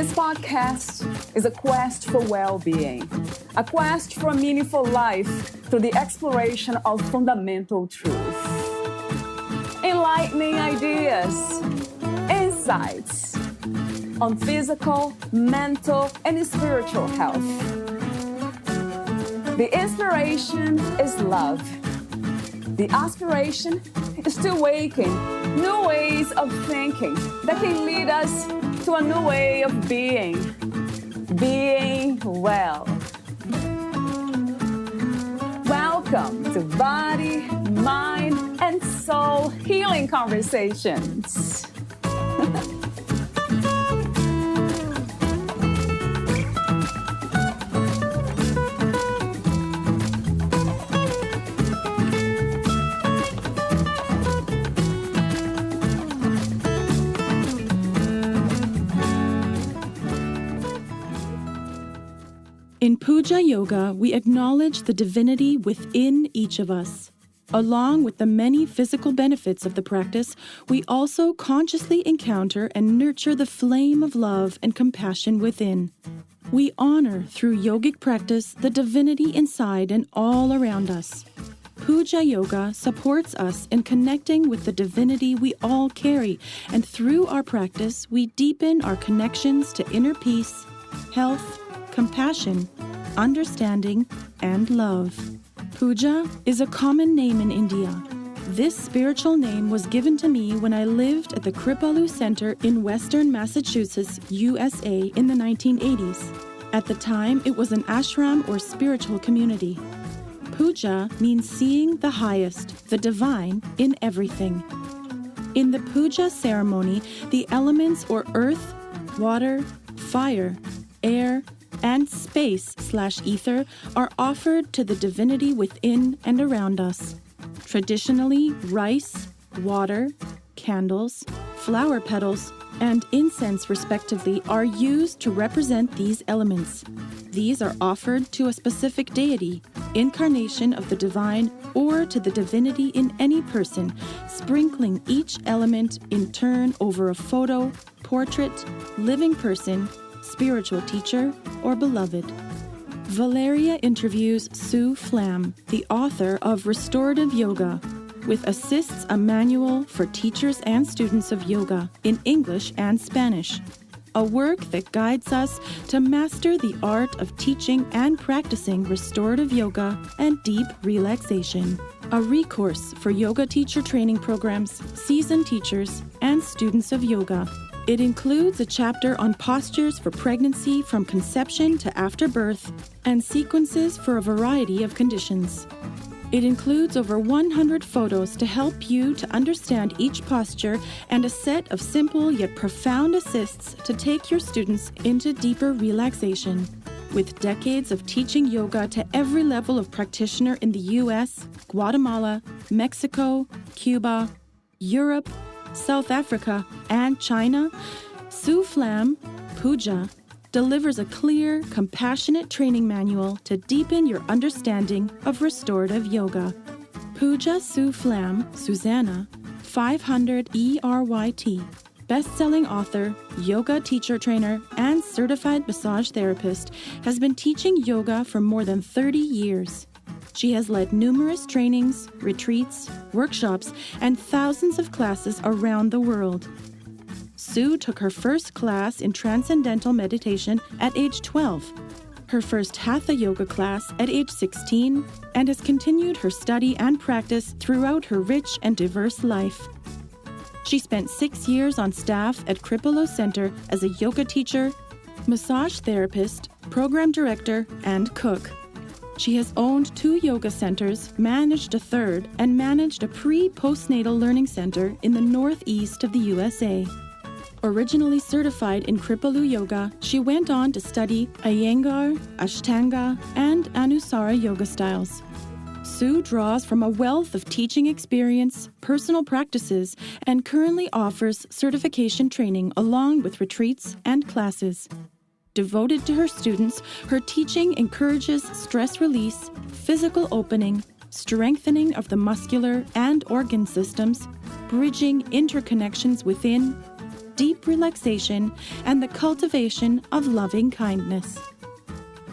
This podcast is a quest for well-being, a quest for a meaningful life through the exploration of fundamental truth. Enlightening ideas, insights on physical, mental, and spiritual health. The inspiration is love. The aspiration is to awaken new ways of thinking that can lead us to a new way of being well. Welcome to Body, Mind, and Soul Healing Conversations. In Puja Yoga, we acknowledge the divinity within each of us. Along with the many physical benefits of the practice, we also consciously encounter and nurture the flame of love and compassion within. We honor through yogic practice the divinity inside and all around us. Puja Yoga supports us in connecting with the divinity we all carry, and through our practice, we deepen our connections to inner peace, health, compassion, understanding, and love. Puja is a common name in India. This spiritual name was given to me when I lived at the Kripalu Center in Western Massachusetts, USA in the 1980s. At the time, it was an ashram or spiritual community. Puja means seeing the highest, the divine, in everything. In the Puja Ceremony, the elements or earth, water, fire, air, and space/ether are offered to the divinity within and around us. Traditionally, rice, water, candles, flower petals, and incense respectively are used to represent these elements. These are offered to a specific deity, incarnation of the divine, or to the divinity in any person, sprinkling each element in turn over a photo, portrait, living person, spiritual teacher, or beloved. Valeria interviews Sue Flam, the author of Restorative Yoga, with assists a manual for teachers and students of yoga in English and Spanish, a work that guides us to master the art of teaching and practicing restorative yoga and deep relaxation, a recourse for yoga teacher training programs, seasoned teachers, and students of yoga. It includes a chapter on postures for pregnancy from conception to after birth and sequences for a variety of conditions. It includes over 100 photos to help you to understand each posture and a set of simple yet profound assists to take your students into deeper relaxation. With decades of teaching yoga to every level of practitioner in the US, Guatemala, Mexico, Cuba, Europe, South Africa, and China, Sue Flam, Puja, delivers a clear, compassionate training manual to deepen your understanding of restorative yoga. Puja Sue Flam, Susanna, 500 ERYT, best-selling author, yoga teacher trainer, and certified massage therapist, has been teaching yoga for more than 30 years. She has led numerous trainings, retreats, workshops, and thousands of classes around the world. Sue took her first class in transcendental meditation at age 12, her first Hatha yoga class at age 16, and has continued her study and practice throughout her rich and diverse life. She spent 6 years on staff at Kripalu Center as a yoga teacher, massage therapist, program director, and cook. She has owned 2 yoga centers, managed a third, and managed a pre-postnatal learning center in the northeast of the USA. Originally certified in Kripalu Yoga, she went on to study Iyengar, Ashtanga, and Anusara yoga styles. Sue draws from a wealth of teaching experience, personal practices, and currently offers certification training along with retreats and classes. Devoted to her students, her teaching encourages stress release, physical opening, strengthening of the muscular and organ systems, bridging interconnections within, deep relaxation, and the cultivation of loving kindness.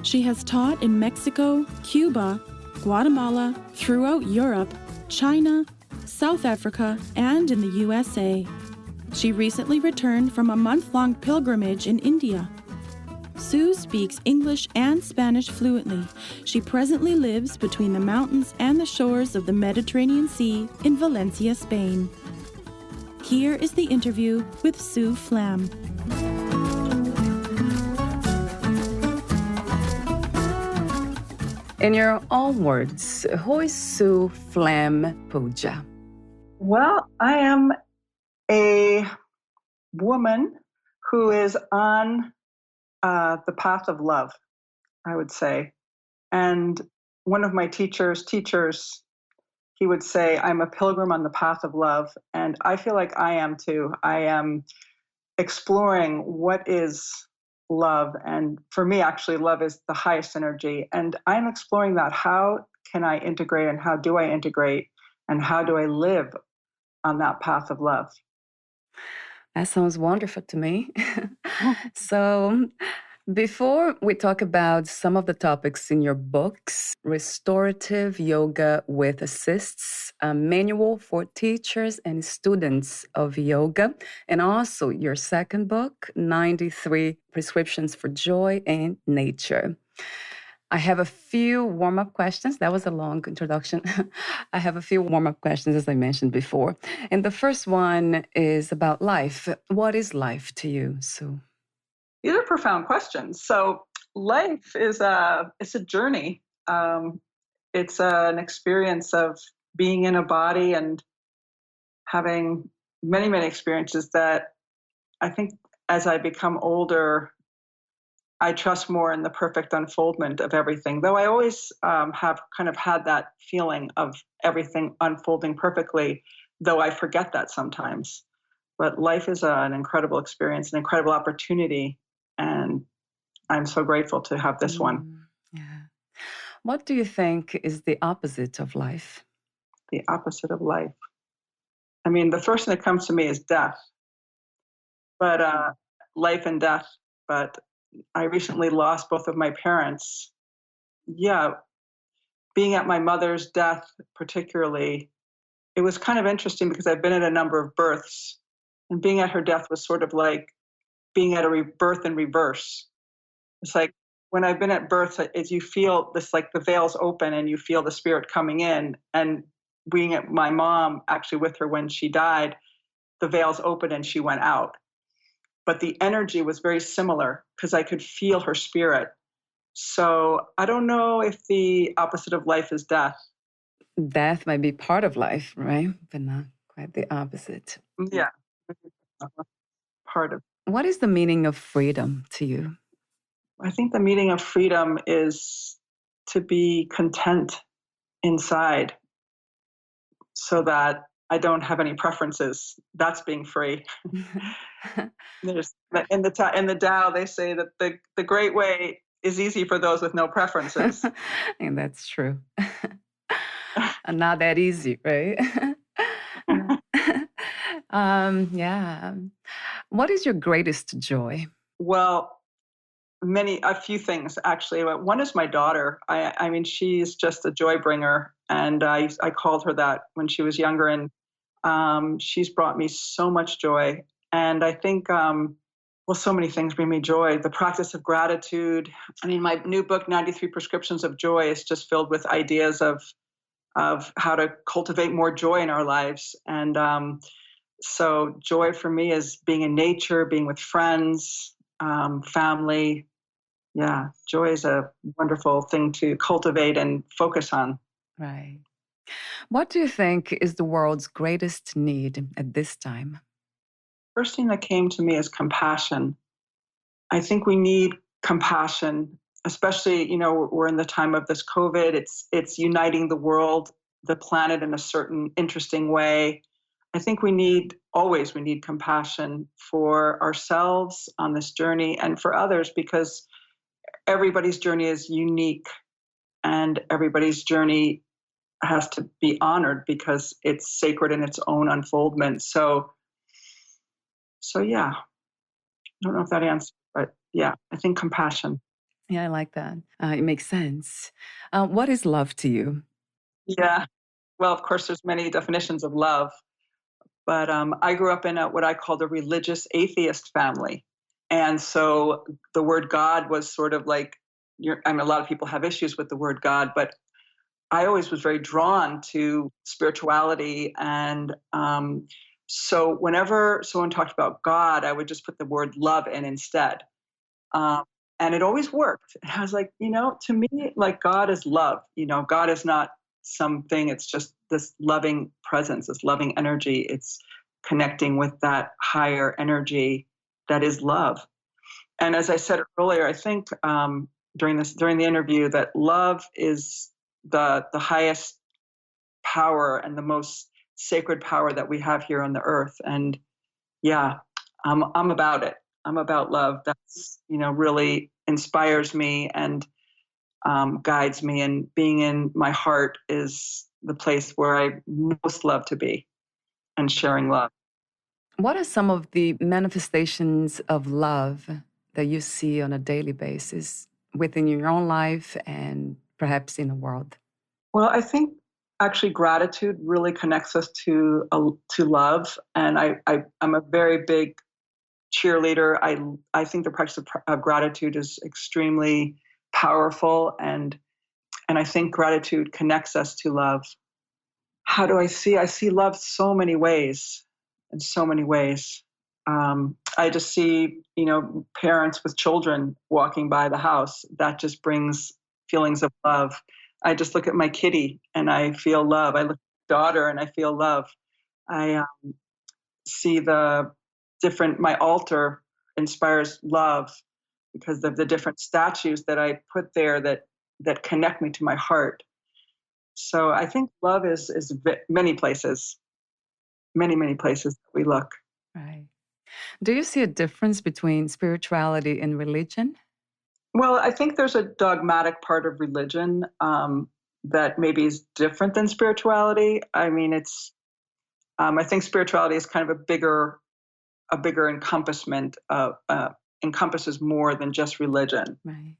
She has taught in Mexico, Cuba, Guatemala, throughout Europe, China, South Africa, and in the USA. She recently returned from a month-long pilgrimage in India. Sue speaks English and Spanish fluently. She presently lives between the mountains and the shores of the Mediterranean Sea in Valencia, Spain. Here is the interview with Sue Flam. In your own words, who is Sue Flam Puja? Well, I am a woman who is on the path of love, I would say. And one of my teachers, he would say, I'm a pilgrim on the path of love. And I feel like I am too. I am exploring what is love. And for me, actually, love is the highest energy. And I'm exploring that. How can I integrate and how do I integrate and how do I live on that path of love? That sounds wonderful to me. So, before we talk about some of the topics in your books, Restorative Yoga with Assists, a manual for teachers and students of yoga, and also your second book, 93 Prescriptions for Joy in Nature. I have a few warm-up questions. That was a long introduction. I have a few warm-up questions, as I mentioned before. And the first one is about life. What is life to you, Sue? These are profound questions. So life is it's a journey. It's an experience of being in a body and having many, many experiences that I think as I become older, I trust more in the perfect unfoldment of everything, though I always have kind of had that feeling of everything unfolding perfectly, though I forget that sometimes. But life is an incredible experience, an incredible opportunity, and I'm so grateful to have this one. Yeah. What do you think is the opposite of life? The opposite of life. I mean, the first thing that comes to me is death, but life and death. But I recently lost both of my parents. Yeah, being at my mother's death, particularly, it was kind of interesting because I've been at a number of births, and being at her death was sort of like being at a rebirth in reverse. It's like when I've been at births, is you feel this like the veils open and you feel the spirit coming in. And being at my mom, actually with her when she died, the veils opened and she went out. But the energy was very similar because I could feel her spirit. So I don't know if the opposite of life is death. Death might be part of life, right? But not quite the opposite. Yeah, part of. What is the meaning of freedom to you? I think the meaning of freedom is to be content inside so that I don't have any preferences. That's being free. There's in the Tao, they say that the great way is easy for those with no preferences. And that's true. Not that easy, right? Yeah. What is your greatest joy? Well, a few things actually. One is my daughter. I mean, she's just a joy bringer, and I called her that when she was younger, and she's brought me so much joy. And I think, so many things bring me joy. The practice of gratitude. I mean, my new book, 93 Prescriptions of Joy, is just filled with ideas of how to cultivate more joy in our lives. And so joy for me is being in nature, being with friends, family. Yeah, joy is a wonderful thing to cultivate and focus on. Right. What do you think is the world's greatest need at this time? First thing that came to me is compassion. I think we need compassion, especially, we're in the time of this COVID. It's uniting the world, the planet in a certain interesting way. I think we need compassion for ourselves on this journey and for others, because everybody's journey is unique and everybody's journey has to be honored because it's sacred in its own unfoldment. So So yeah, I don't know if that answers, but yeah, I think compassion. Yeah, I like that. It makes sense. What is love to you? Yeah. Well, of course, there's many definitions of love, but I grew up in what I called a religious atheist family. And so the word God was sort of like, I mean, a lot of people have issues with the word God, but I always was very drawn to spirituality. And so whenever someone talked about God, I would just put the word love in instead. Um, and it always worked. And I was like, to me, like God is love. God is not something, it's just this loving presence, this loving energy. It's connecting with that higher energy that is love. And as I said earlier, I think during the interview that love is the highest power and the most sacred power that we have here on the earth. And yeah, I'm about it. I'm about love. That's really inspires me and guides me. And being in my heart is the place where I most love to be, and sharing love. What are some of the manifestations of love that you see on a daily basis within your own life and perhaps in the world? Well, I think actually gratitude really connects us to love, and I'm a very big cheerleader. I think the practice of gratitude is extremely powerful, and I think gratitude connects us to love. How do I see? I see love so many ways, in so many ways. I just see, parents with children walking by the house. That just brings feelings of love. I just look at my kitty and I feel love. I look at my daughter and I feel love. I see my altar inspires love because of the different statues that I put there that connect me to my heart. So I think love is many places, many places that we look. Right. Do you see a difference between spirituality and religion? Well, I think there's a dogmatic part of religion that maybe is different than spirituality. I mean, I think spirituality is kind of a bigger encompassment encompasses more than just religion. Right.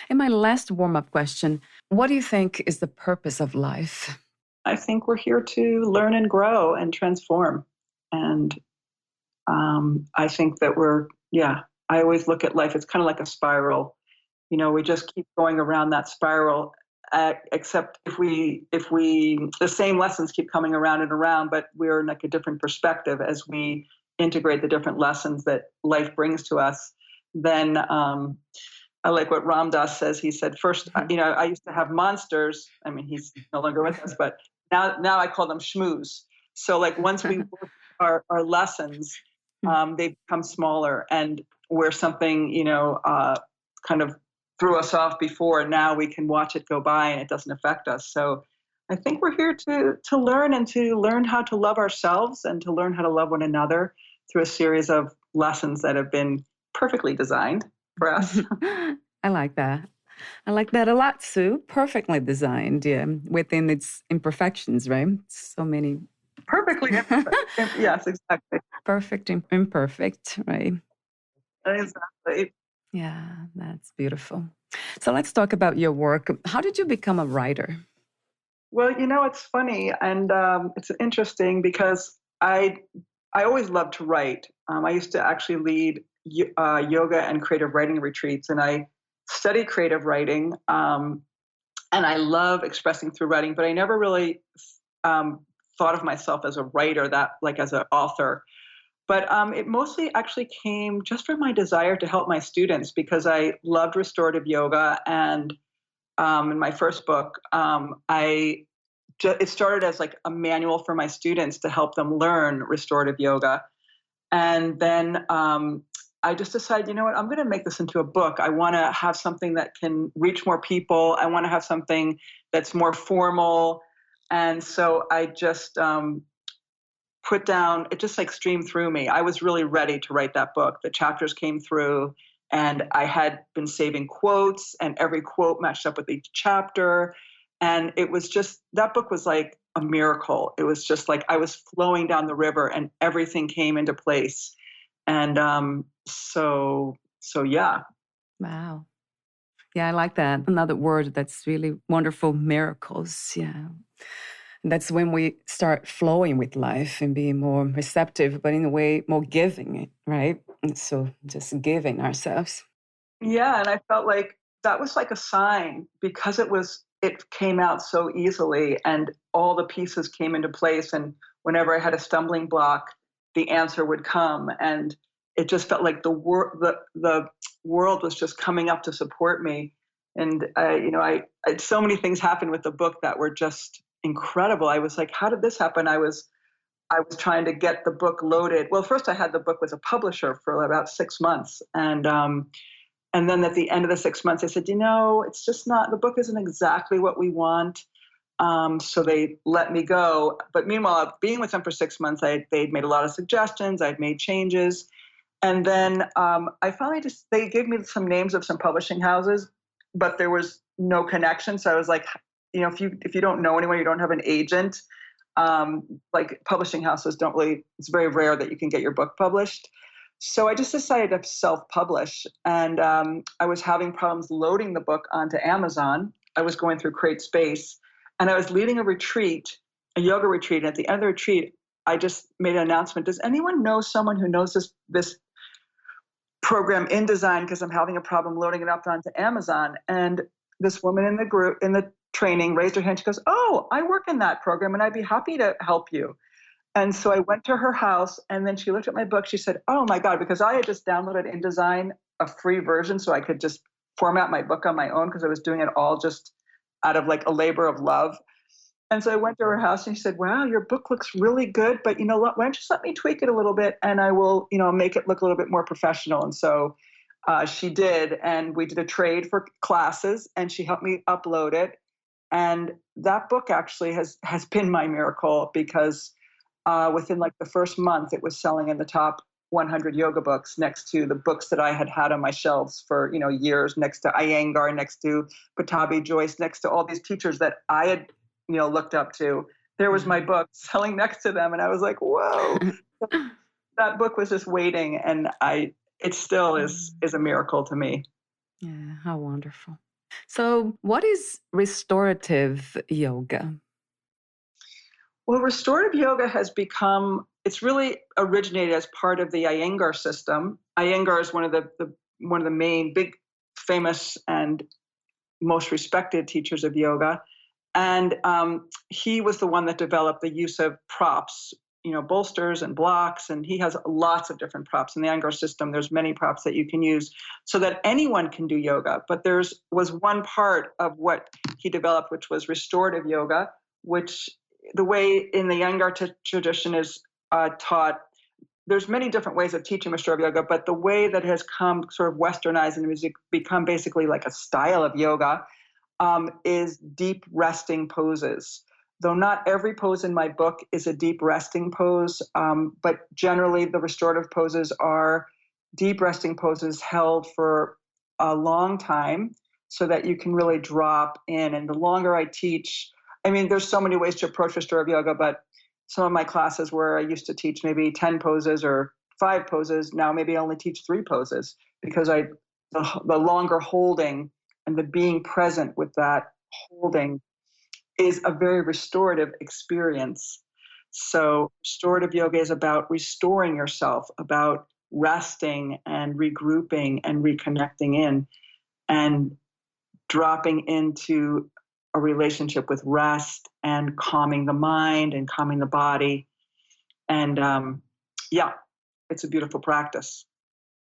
And my last warm up question, what do you think is the purpose of life? I think we're here to learn and grow and transform. And I think that I always look at life, it's kind of like a spiral. We just keep going around that spiral, except the same lessons keep coming around and around, but we're in like a different perspective as we integrate the different lessons that life brings to us. Then I like what Ram Dass says. He said, first, I used to have monsters. I mean, he's no longer with us, but now I call them shmoos. So like once we work our lessons, they become smaller, and where something, kind of threw us off before, and now we can watch it go by and it doesn't affect us. So I think we're here to learn, and to learn how to love ourselves and to learn how to love one another through a series of lessons that have been perfectly designed for us. I like that. I like that a lot, Sue. Perfectly designed, yeah, within its imperfections, right? So many. Perfectly imperfect. Yes, exactly. Perfect, imperfect, right? Exactly. Yeah, that's beautiful. So let's talk about your work. How did you become a writer? Well, it's funny, and it's interesting because I always loved to write. I used to actually lead yoga and creative writing retreats, and I studied creative writing, and I love expressing through writing. But I never really thought of myself as a writer, that like as an author. But it mostly actually came just from my desire to help my students, because I loved restorative yoga, and in my first book, it started as like a manual for my students to help them learn restorative yoga. And then I just decided, you know what, I'm going to make this into a book. I want to have something that can reach more people. I want to have something that's more formal. And so I just put down, it just like streamed through me. I was really ready to write that book. The chapters came through, and I had been saving quotes, and every quote matched up with each chapter. And it was just, that book was like a miracle. It was just like I was flowing down the river and everything came into place. And yeah. Wow. Yeah, I like that. Another word that's really wonderful, miracles. Yeah. And that's when we start flowing with life and being more receptive, but in a way, more giving, right? And so just giving ourselves. Yeah, and I felt like that was like a sign because it came out so easily and all the pieces came into place, and whenever I had a stumbling block, the answer would come, and it just felt like the world was just coming up to support me. And I so many things happened with the book that were just incredible. I was like, how did this happen? I was trying to get the book loaded. Well, first I had the book with a publisher for about 6 months, and then at the end of the 6 months, I said, it's just not, the book isn't exactly what we want. So they let me go. But meanwhile, being with them for 6 months, they'd made a lot of suggestions. I'd made changes. And then I finally they gave me some names of some publishing houses, but there was no connection. So I was like, if you don't know anyone, you don't have an agent, like publishing houses don't really, it's very rare that you can get your book published. So I just decided to self-publish, and I was having problems loading the book onto Amazon. I was going through Create Space, and I was leading a retreat, a yoga retreat. And at the end of the retreat, I just made an announcement. Does anyone know someone who knows this program InDesign? Because I'm having a problem loading it up onto Amazon. And this woman in the group, in the training, raised her hand. She goes, "Oh, I work in that program, and I'd be happy to help you." And so I went to her house, and then she looked at my book. She said, "Oh my God," because I had just downloaded InDesign, a free version, so I could just format my book on my own because I was doing it all just out of like a labor of love. And so I went to her house, and she said, "Wow, your book looks really good, but you know what? Why don't you just let me tweak it a little bit, and I will, make it look a little bit more professional." And so she did, and we did a trade for classes, and she helped me upload it. And that book actually has been my miracle because within like the first month, it was selling in the top 100 yoga books next to the books that I had had on my shelves for years, next to Iyengar, next to Patabi Joyce, next to all these teachers that I had looked up to. There was my book selling next to them, and I was like, whoa. That book was just waiting, and it still is a miracle to me. Yeah, how wonderful. So, what is restorative yoga? Well, restorative yoga it's really originated as part of the Iyengar system. Iyengar is one of the main, big, famous, and most respected teachers of yoga. And he was the one that developed the use of props, bolsters and blocks. And he has lots of different props in the Iyengar system. There's many props that you can use so that anyone can do yoga. But was one part of what he developed, which was restorative yoga, which the way in the Iyengar tradition is taught. There's many different ways of teaching restorative yoga, but the way that has come sort of westernized and has become basically like a style of yoga is deep resting poses. Though not every pose in my book is a deep resting pose, but generally the restorative poses are deep resting poses held for a long time so that you can really drop in. And the longer I teach, there's so many ways to approach restorative yoga, but some of my classes where I used to teach maybe 10 poses or 5 poses, now maybe I only teach 3 poses because the longer holding and the being present with that holding is a very restorative experience. So restorative yoga is about restoring yourself, about resting and regrouping and reconnecting in and dropping into a relationship with rest and calming the mind and calming the body. And it's a beautiful practice.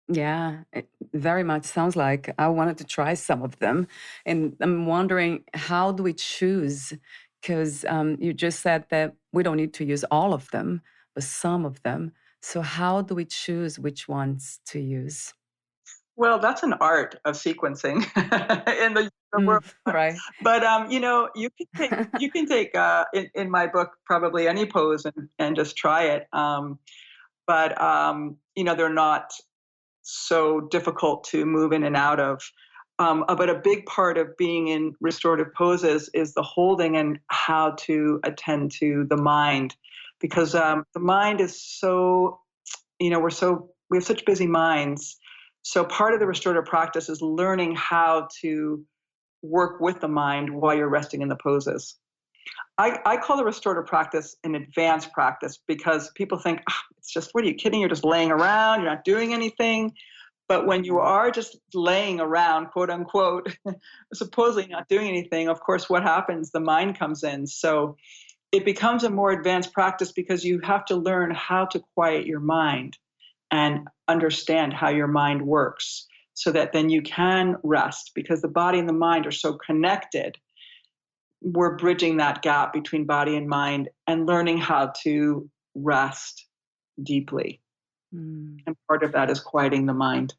Yeah, it very much sounds like I wanted to try some of them. And I'm wondering, how do we choose? Because you just said that we don't need to use all of them, but some of them. So, how do we choose which ones to use? Well, that's an art of sequencing in the world. Right. But you can take in my book probably any pose and just try it. But they're not so difficult to move in and out of. But a big part of being in restorative poses is the holding and how to attend to the mind, because the mind is so, we're so we have such busy minds. So part of the restorative practice is learning how to work with the mind while you're resting in the poses. I call the restorative practice an advanced practice because people think, it's just, what are you kidding? You're just laying around, you're not doing anything. But when you are just laying around, quote unquote, supposedly not doing anything, of course, what happens? The mind comes in. So it becomes a more advanced practice because you have to learn how to quiet your mind and understand how your mind works so that then you can rest, because the body and the mind are so connected. We're bridging that gap between body and mind and learning how to rest deeply. And part of that is quieting the mind.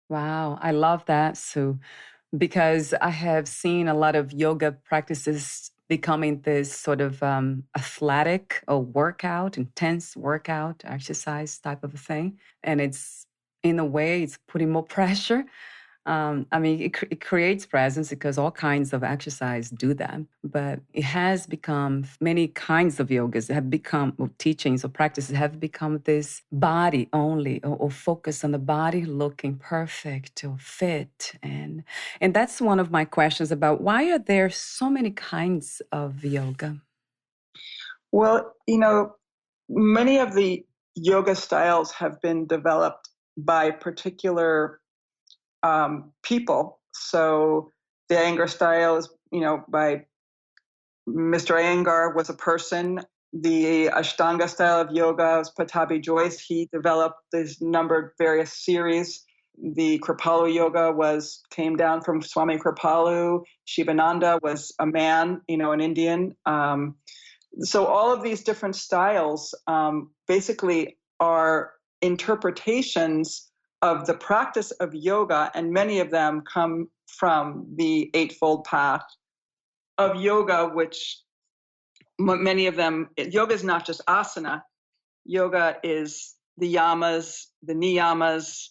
Wow, I love that, Sue, because I have seen a lot of yoga practices becoming this sort of athletic or workout, intense workout exercise type of a thing. And it's, in a way, it's putting more pressure. I mean, it creates presence because all kinds of exercise do that. But it has become, many kinds of yogas have become, or teachings or practices have become this body only, or focus on the body looking perfect or fit. And that's one of my questions about why are there so many kinds of yoga? Well, many of the yoga styles have been developed by particular people. So the Iyengar style is, by Mr. Iyengar was a person. The Ashtanga style of yoga was Patabi Joyce. He developed this numbered various series. The Kripalu Yoga came down from Swami Kripalu. Shivananda was a man, an Indian. So all of these different styles basically are interpretations of the practice of yoga, and many of them come from the Eightfold Path of yoga, which many of them, yoga is not just asana. Yoga is the yamas, the niyamas.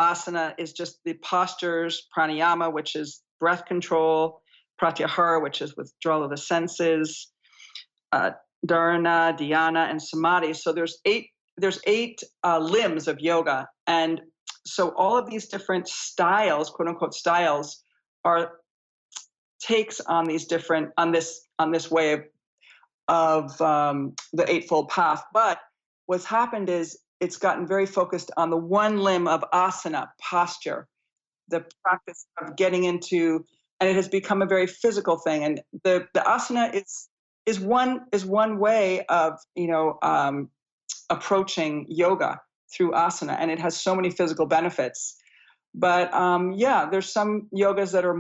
Asana is just the postures, pranayama, which is breath control, pratyahara, which is withdrawal of the senses, dharana, dhyana, and samadhi. So there's eight limbs of yoga. And so all of these different styles, quote unquote styles, are takes on these different, on this way of the Eightfold Path. But what's happened is it's gotten very focused on the one limb of asana, posture, the practice of getting into, and it has become a very physical thing. And the asana is one way of approaching yoga, through asana, and it has so many physical benefits. But there's some yogas that are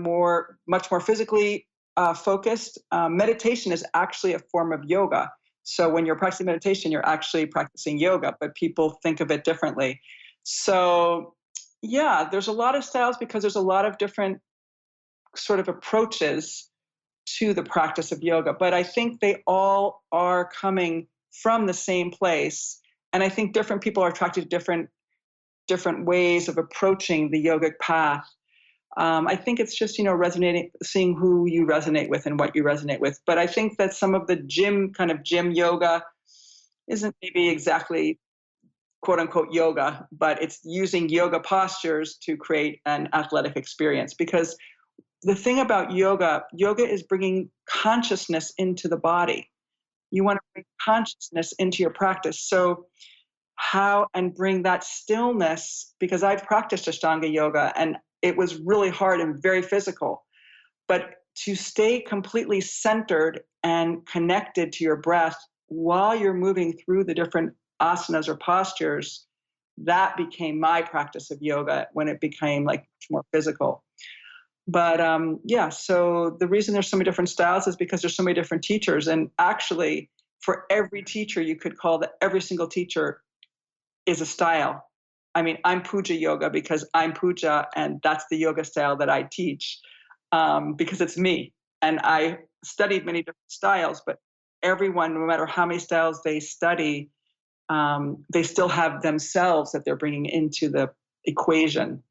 much more physically focused. Meditation is actually a form of yoga. So when you're practicing meditation, you're actually practicing yoga, but people think of it differently. So there's a lot of styles because there's a lot of different sort of approaches to the practice of yoga. But I think they all are coming from the same place. And I think different people are attracted to different ways of approaching the yogic path. I think it's just, resonating, seeing who you resonate with and what you resonate with. But I think that some of the gym yoga isn't maybe exactly quote unquote yoga, but it's using yoga postures to create an athletic experience. Because the thing about yoga is bringing consciousness into the body. You want to bring consciousness into your practice. So and bring that stillness, because I've practiced Ashtanga yoga and it was really hard and very physical, but to stay completely centered and connected to your breath while you're moving through the different asanas or postures, that became my practice of yoga when it became like much more physical. But so the reason there's so many different styles is because there's so many different teachers. And actually, for every teacher, you could call that every single teacher is a style. I mean, I'm Puja Yoga because I'm Puja, and that's the yoga style that I teach because it's me. And I studied many different styles, but everyone, no matter how many styles they study, they still have themselves that they're bringing into the equation.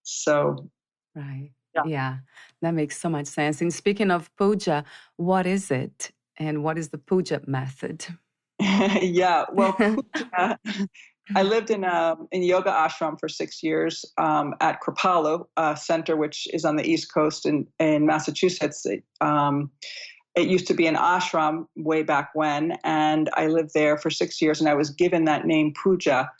So, right. Yeah, that makes so much sense. And speaking of puja, what is it? And what is the puja method? Well, puja I lived in yoga ashram for 6 years at Kripalu Center, which is on the East Coast in Massachusetts. It used to be an ashram way back when, and I lived there for 6 years, and I was given that name Puja.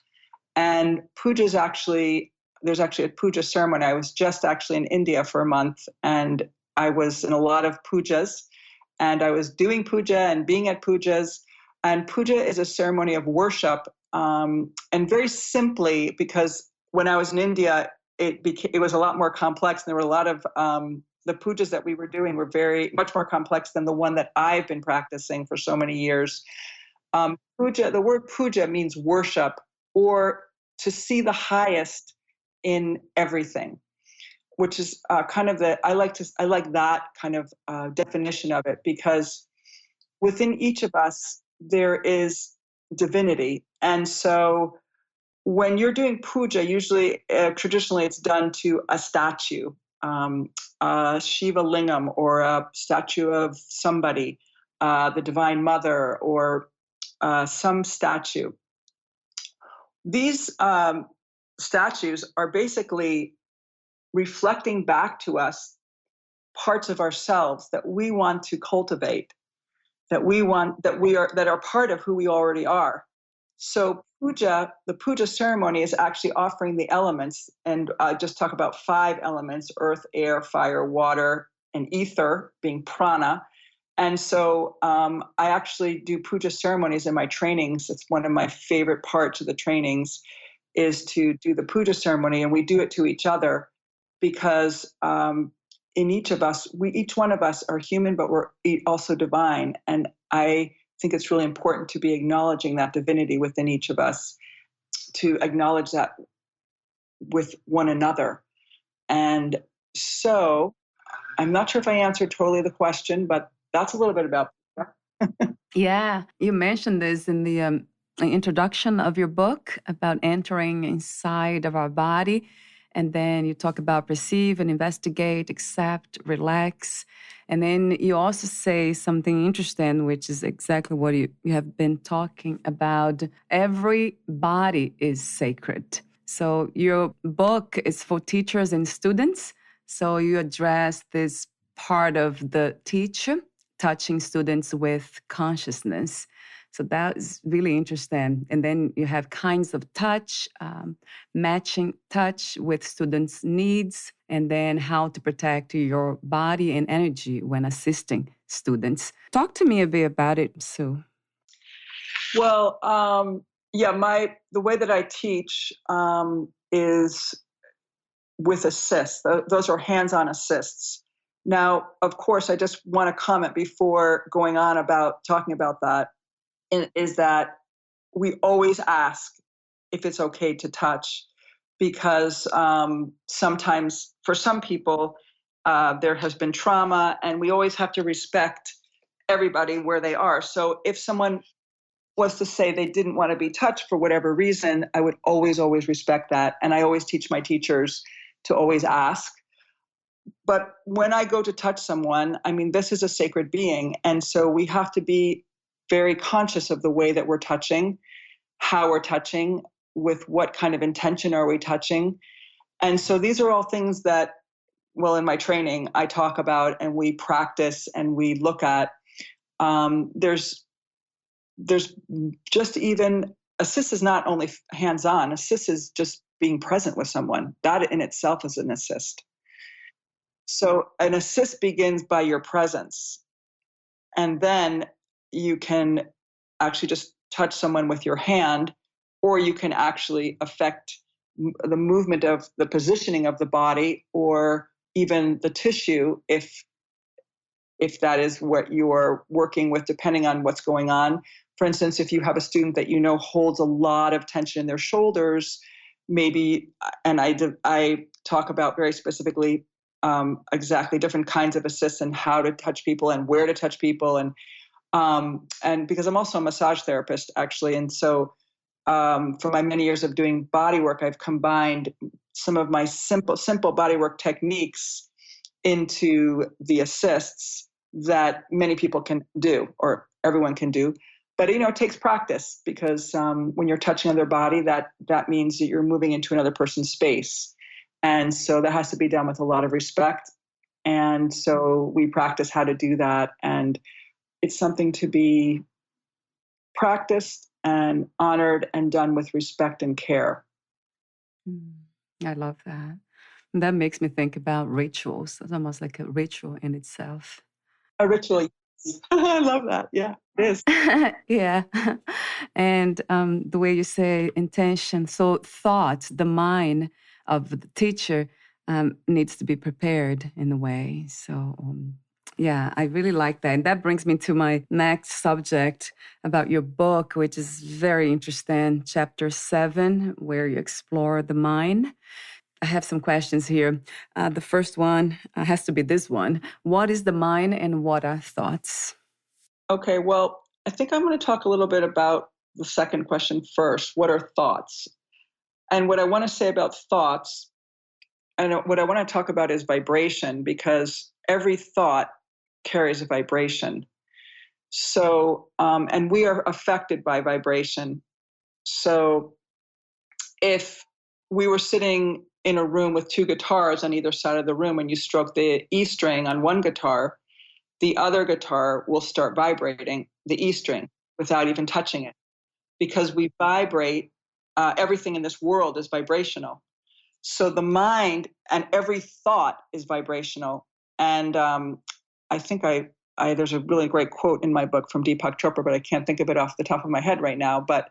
And there's actually a Puja ceremony. I was just actually in India for a month, and I was in a lot of pujas, and I was doing puja and being at pujas. And puja is a ceremony of worship. And very simply, because when I was in India, it was a lot more complex. And there were a lot of the pujas that we were doing were very much more complex than the one that I've been practicing for so many years. Puja, the word puja means worship, or to see the highest in everything, which is kind of I like that kind of definition of it, because within each of us there is divinity. And so when you're doing puja, usually traditionally it's done to a statue, a Shiva lingam, or a statue of somebody, the Divine Mother, or some statue. These statues are basically reflecting back to us parts of ourselves that we want to cultivate, that are part of who we already are. So the puja ceremony is actually offering the elements, and just talk about 5 elements: earth, air, fire, water, and ether, being prana. And so I actually do puja ceremonies in my trainings. It's one of my favorite parts of the trainings, is to do the puja ceremony, and we do it to each other, because in each one of us are human, but we're also divine. And I think it's really important to be acknowledging that divinity within each of us, to acknowledge that with one another. And so I'm not sure if I answered totally the question, but that's a little bit about. Yeah, you mentioned this in the introduction of your book about entering inside of our body. And then you talk about perceive and investigate, accept, relax. And then you also say something interesting, which is exactly what you have been talking about. Every body is sacred. So your book is for teachers and students. So you address this part of the teacher, touching students with consciousness. So that is really interesting. And then you have kinds of touch, matching touch with students' needs, and then how to protect your body and energy when assisting students. Talk to me a bit about it, Sue. Well, the way that I teach is with assists. Those are hands-on assists. Now, of course, I just want to comment before going on about talking about that, is that we always ask if it's okay to touch, because sometimes for some people there has been trauma, and we always have to respect everybody where they are. So if someone was to say they didn't want to be touched for whatever reason, I would always respect that. And I always teach my teachers to always ask. But when I go to touch someone, I mean, this is a sacred being. And so we have to be very conscious of the way that we're touching, how we're touching, with what kind of intention are we touching. And so these are all things that, well, in my training, I talk about and we practice and we look at. There's just even, assist is not only hands-on, assist is just being present with someone. That in itself is an assist. So an assist begins by your presence. And then you can actually just touch someone with your hand, or you can actually affect the movement of the positioning of the body, or even the tissue, if that is what you are working with, depending on what's going on. For instance, if you have a student that you know holds a lot of tension in their shoulders, maybe, and I talk about very specifically exactly different kinds of assists and how to touch people and where to touch people, and because I'm also a massage therapist, actually, and so for my many years of doing body work, I've combined some of my simple body work techniques into the assists that many people can do, or everyone can do. But, it takes practice because when you're touching another body, that means that you're moving into another person's space. And so that has to be done with a lot of respect. And so we practice how to do that. And it's something to be practiced and honored and done with respect and care. I love that. That makes me think about rituals. It's almost like a ritual in itself. A ritual. I love that. Yeah, it is. Yeah. And the way you say intention, so thoughts, the mind of the teacher needs to be prepared in a way. So, yeah, I really like that. And that brings me to my next subject about your book, which is very interesting, chapter 7, where you explore the mind. I have some questions here. The first one has to be this one. What is the mind and what are thoughts? Okay, well, I think I'm going to talk a little bit about the second question first. What are thoughts? And what I want to say about thoughts, and what I want to talk about is vibration, because every thought carries a vibration. So, and we are affected by vibration. So, if we were sitting in a room with two guitars on either side of the room and you stroke the E string on one guitar, the other guitar will start vibrating the E string without even touching it, because we vibrate. Everything in this world is vibrational. So the mind and every thought is vibrational. And I think there's a really great quote in my book from Deepak Chopra, but I can't think of it off the top of my head right now. But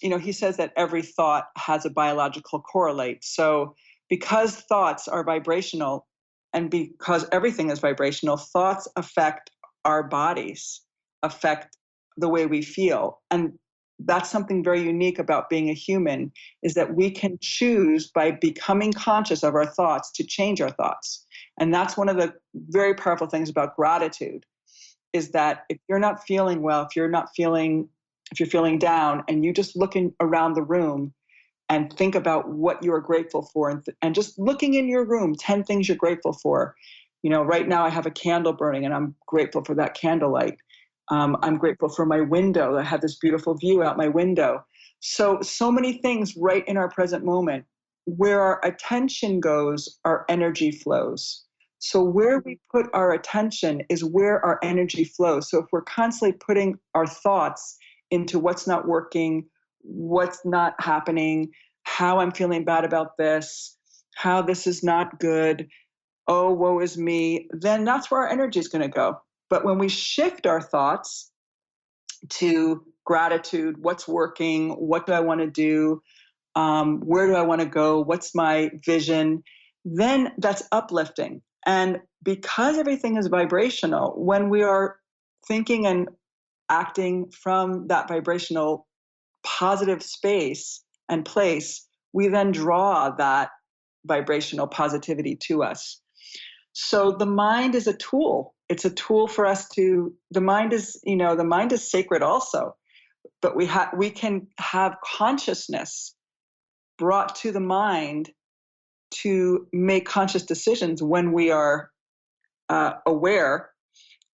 he says that every thought has a biological correlate. So because thoughts are vibrational, and because everything is vibrational, thoughts affect our bodies, affect the way we feel. And that's something very unique about being a human, is that we can choose, by becoming conscious of our thoughts, to change our thoughts. And that's one of the very powerful things about gratitude, is that if you're not feeling well, if you're feeling down, and you just looking around the room and think about what you are grateful for, and just looking in your room, 10 things you're grateful for. Right now I have a candle burning and I'm grateful for that candlelight. I'm grateful for my window. I have this beautiful view out my window. So many things right in our present moment. Where our attention goes, our energy flows. So where we put our attention is where our energy flows. So if we're constantly putting our thoughts into what's not working, what's not happening, how I'm feeling bad about this, how this is not good, oh, woe is me, then that's where our energy is going to go. But when we shift our thoughts to gratitude, what's working, what do I want to do, where do I want to go, what's my vision, then that's uplifting. And because everything is vibrational, when we are thinking and acting from that vibrational positive space and place, we then draw that vibrational positivity to us. So the mind is a tool. It's a tool for us the mind is sacred also, but we can have consciousness brought to the mind to make conscious decisions when we are aware.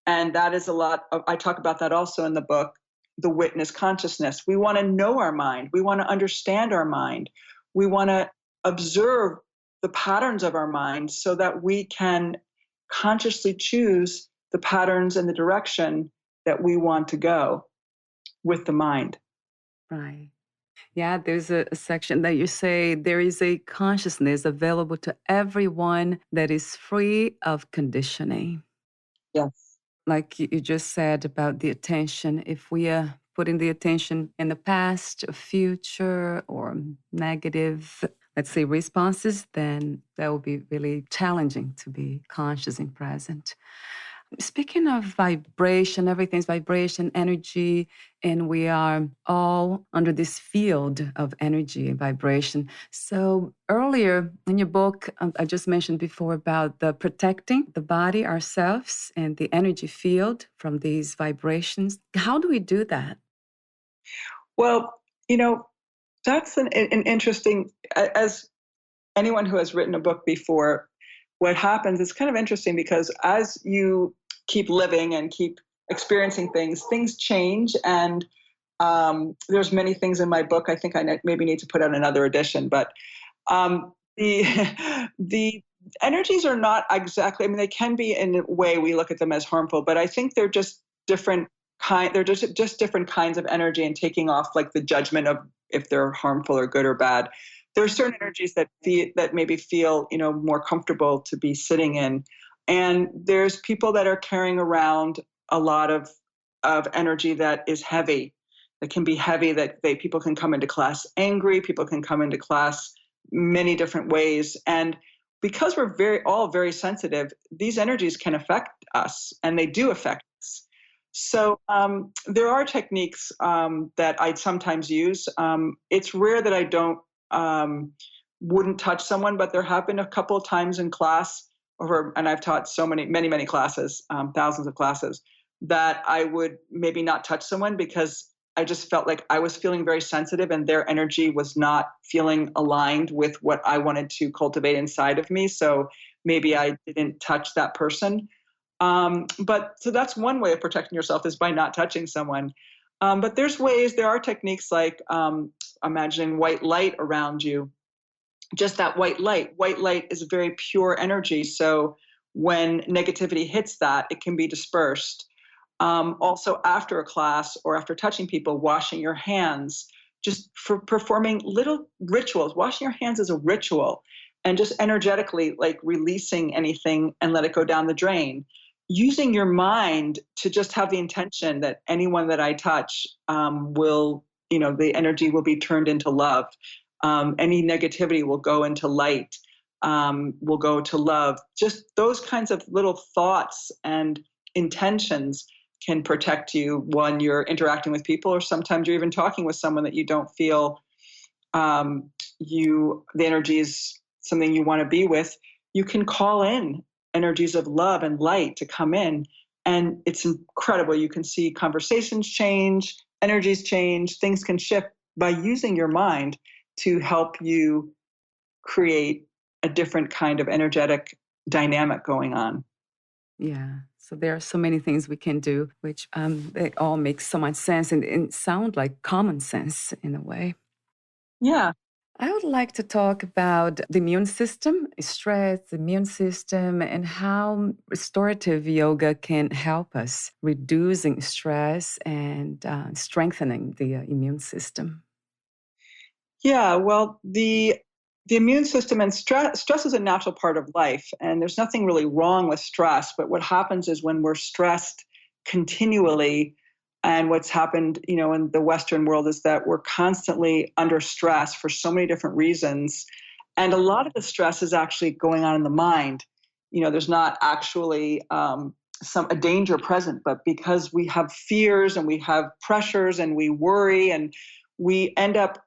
And that is I talk about that also in the book, the witness consciousness. We want to know our mind. We want to understand our mind. We want to observe the patterns of our mind so that we can consciously choose the patterns and the direction that we want to go with the mind. Right. Yeah, there's a section that you say there is a consciousness available to everyone that is free of conditioning. Yes. Like you just said about the attention, if we are putting the attention in the past, or future, or negative, let's say, responses, then that will be really challenging to be conscious and present. Speaking of vibration, everything's vibration, energy, and we are all under this field of energy and vibration. So earlier in your book, I just mentioned before about the protecting the body, ourselves, and the energy field from these vibrations. How do we do that? Well, that's an interesting, as anyone who has written a book before, what happens is kind of interesting, because as you keep living and keep experiencing things change. And there's many things in my book. I think I maybe need to put out another edition, but the the energies are not exactly, I mean, they can be in a way we look at them as harmful, but I think they're just different they're just different kinds of energy, and taking off like the judgment of if they're harmful or good or bad. There are certain energies that maybe feel, more comfortable to be sitting in. And there's people that are carrying around a lot of energy that is heavy, that can be heavy, that people can come into class angry, people can come into class many different ways. And because we're all very sensitive, these energies can affect us, and they do affect us. So there are techniques that I sometimes use. It's rare that I don't wouldn't touch someone, but there have been a couple of times in class, and I've taught many classes, thousands of classes, that I would maybe not touch someone because I just felt like I was feeling very sensitive and their energy was not feeling aligned with what I wanted to cultivate inside of me. So maybe I didn't touch that person. But so that's one way of protecting yourself, is by not touching someone. But there are techniques like imagining white light around you. Just that white light. White light is a very pure energy. So when negativity hits that, it can be dispersed. Also, after a class or after touching people, washing your hands, just for performing little rituals. Washing your hands is a ritual, and just energetically like releasing anything and let it go down the drain. Using your mind to just have the intention that anyone that I touch will, the energy will be turned into love. Any negativity will go into light, will go to love. Just those kinds of little thoughts and intentions can protect you when you're interacting with people, or sometimes you're even talking with someone that you don't feel the energy is something you want to be with. You can call in energies of love and light to come in, and it's incredible. You can see conversations change, energies change, things can shift by using your mind to help you create a different kind of energetic dynamic going on. Yeah. So there are so many things we can do, which they all make so much sense and sound like common sense in a way. Yeah. I would like to talk about the immune system, stress, the immune system, and how restorative yoga can help us reducing stress and strengthening the immune system. Yeah, well, the immune system and stress is a natural part of life, and there's nothing really wrong with stress. But what happens is when we're stressed continually, and what's happened, in the Western world is that we're constantly under stress for so many different reasons, and a lot of the stress is actually going on in the mind. There's not actually a danger present, but because we have fears and we have pressures and we worry, and we end up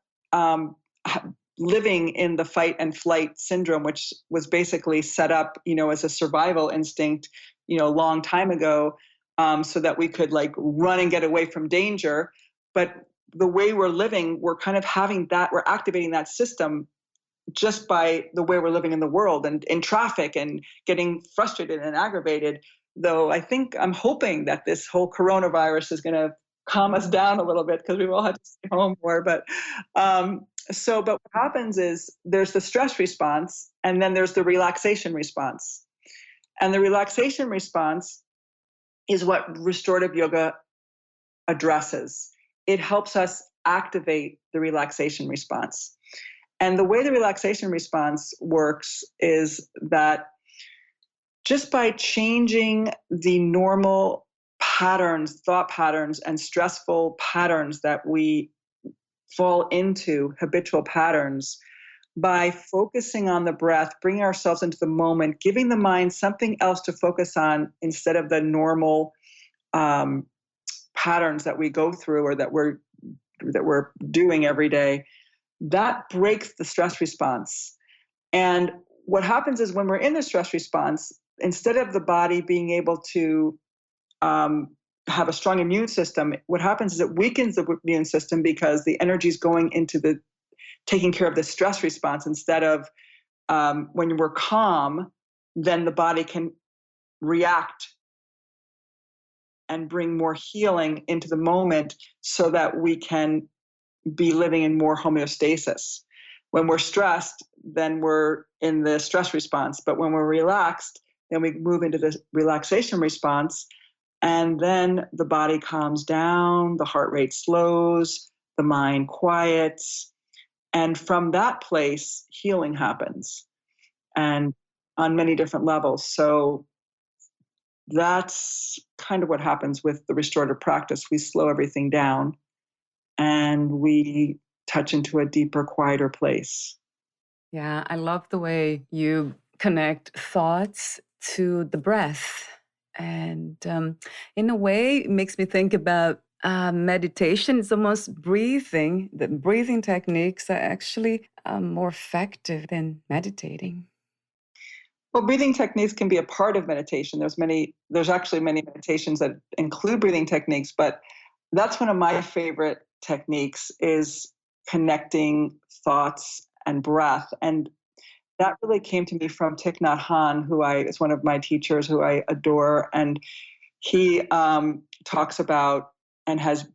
living in the fight and flight syndrome, which was basically set up, as a survival instinct, a long time ago, so that we could like run and get away from danger. But the way we're living, we're kind of we're activating that system just by the way we're living in the world and in traffic and getting frustrated and aggravated. Though I'm hoping that this whole coronavirus is going to calm us down a little bit, because we've all had to stay home more. But what happens is there's the stress response, and then there's the relaxation response. And the relaxation response is what restorative yoga addresses. It helps us activate the relaxation response. And the way the relaxation response works is that just by changing the normal patterns, thought patterns, and stressful patterns that we fall into, habitual patterns, by focusing on the breath, bringing ourselves into the moment, giving the mind something else to focus on instead of the normal patterns that we go through or that we're doing every day, that breaks the stress response. And what happens is when we're in the stress response, instead of the body being able to have a strong immune system, what happens is it weakens the immune system, because the energy is going into taking care of the stress response, instead of when we're calm, then the body can react and bring more healing into the moment so that we can be living in more homeostasis. When we're stressed, then we're in the stress response. But when we're relaxed, then we move into the relaxation response. And then the body calms down, the heart rate slows, the mind quiets. And from that place, healing happens, and on many different levels. So that's kind of what happens with the restorative practice. We slow everything down and we touch into a deeper, quieter place. Yeah, I love the way you connect thoughts to the breath. And in a way, it makes me think about meditation. It's almost breathing. The breathing techniques are actually more effective than meditating. Well, breathing techniques can be a part of meditation. There's actually many meditations that include breathing techniques, but that's one of my favorite techniques, is connecting thoughts and breath. And that really came to me from Thich Nhat Hanh, who is one of my teachers who I adore. And he talks about,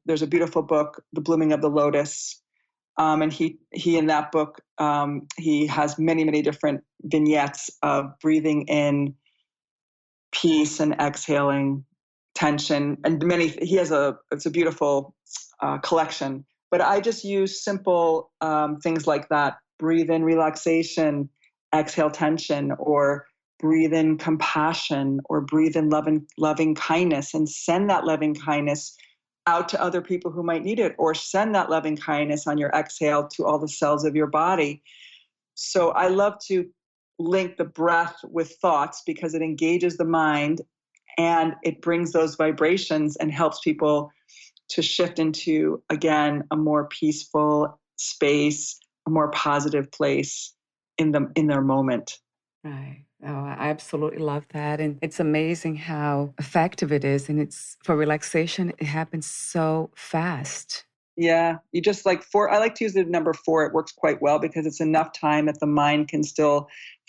there's a beautiful book, The Blooming of the Lotus. And he in that book, he has many, many different vignettes of breathing in peace and exhaling tension. And it's a beautiful collection. But I just use simple things like that: breathe in relaxation, exhale tension, or breathe in compassion, or breathe in loving kindness, and send that loving kindness out to other people who might need it, or send that loving kindness on your exhale to all the cells of your body. So I love to link the breath with thoughts because it engages the mind and it brings those vibrations and helps people to shift into, again, a more peaceful space, a more positive place in their moment. Right. Oh, I absolutely love that. And it's amazing how effective it is. And it's for relaxation, it happens so fast. Yeah, you just like four. I like to use the number 4. It works quite well because it's enough time that the mind can still